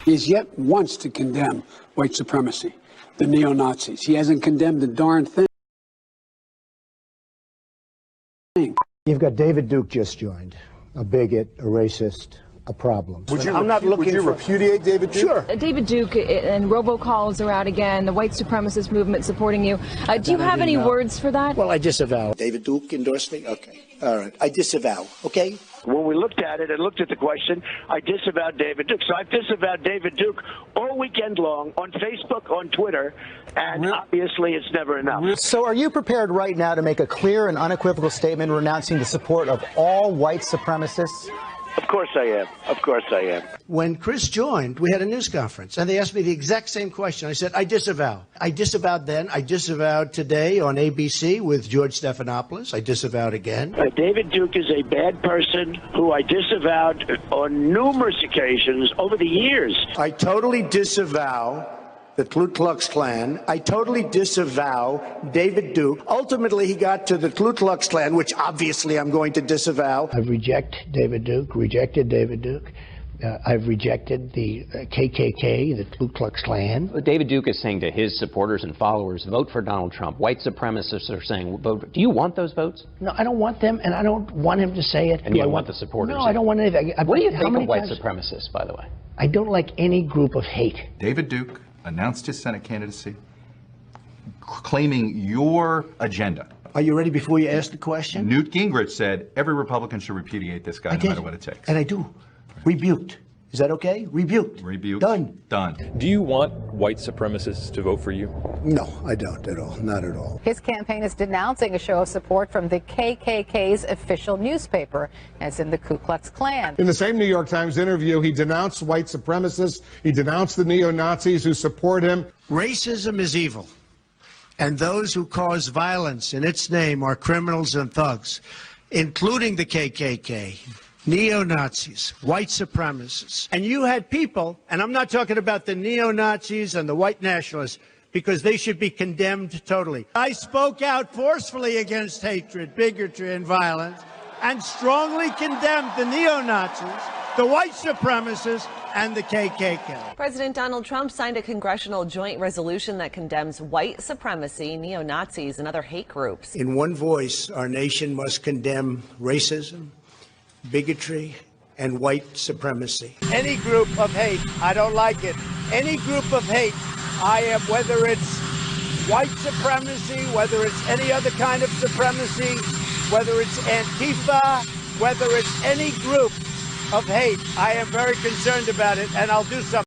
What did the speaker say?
He has yet once to condemn white supremacy, the neo-Nazis. He hasn't condemned the darn thing. You've got David Duke just joined, a bigot, a racist, a problem. Would you repudiate David Duke? Sure. David Duke and robocalls are out again, the white supremacist movement supporting you. Do you have any words for that? Well, I disavow. David Duke endorsed me? Okay. All right. I disavow. Okay? When we looked at it and looked at the question, I disavowed David Duke. So I've disavowed David Duke all weekend long on Facebook, on Twitter, and obviously it's never enough. So are you prepared right now to make a clear and unequivocal statement renouncing the support of all white supremacists? Of course I am. Of course I am. When Chris joined, we had a news conference, and they asked me the exact same question. I said, I disavow. I disavowed then. I disavowed today on ABC with George Stephanopoulos. I disavowed again. David Duke is a bad person who I disavowed on numerous occasions over the years. I totally disavow the Ku Klux Klan. I totally disavow David Duke. Ultimately, he got to the Ku Klux Klan, which obviously I'm going to disavow. I've rejected David Duke. I've rejected the KKK, the Ku Klux Klan. David Duke is saying to his supporters and followers, vote for Donald Trump. White supremacists are saying, vote. Do you want those votes? No, I don't want them, and I don't want him to say it. And you don't want the supporters? No, I don't want anything. What do you think of white supremacists, by the way? I don't like any group of hate. David Duke announced his Senate candidacy, claiming your agenda. Are you ready before you ask the question? Newt Gingrich said every Republican should repudiate this guy no matter what it takes. And I do. Rebuked. Is that okay? Rebuked. Rebuked. Done. Done. Do you want white supremacists to vote for you? No, I don't at all. Not at all. His campaign is denouncing a show of support from the KKK's official newspaper, as in the Ku Klux Klan. In the same New York Times interview, he denounced white supremacists. He denounced the neo-Nazis who support him. Racism is evil, and those who cause violence in its name are criminals and thugs, including the KKK. Neo-Nazis, white supremacists. And you had people, and I'm not talking about the neo-Nazis and the white nationalists, because they should be condemned totally. I spoke out forcefully against hatred, bigotry, and violence, and strongly condemned the neo-Nazis, the white supremacists, and the KKK. President Donald Trump signed a congressional joint resolution that condemns white supremacy, neo-Nazis, and other hate groups. In one voice, our nation must condemn racism, bigotry, and white supremacy. Any group of hate, I don't like it. Any group of hate, I am, whether it's white supremacy, whether it's any other kind of supremacy, whether it's Antifa, whether it's any group of hate, I am very concerned about it, and I'll do something.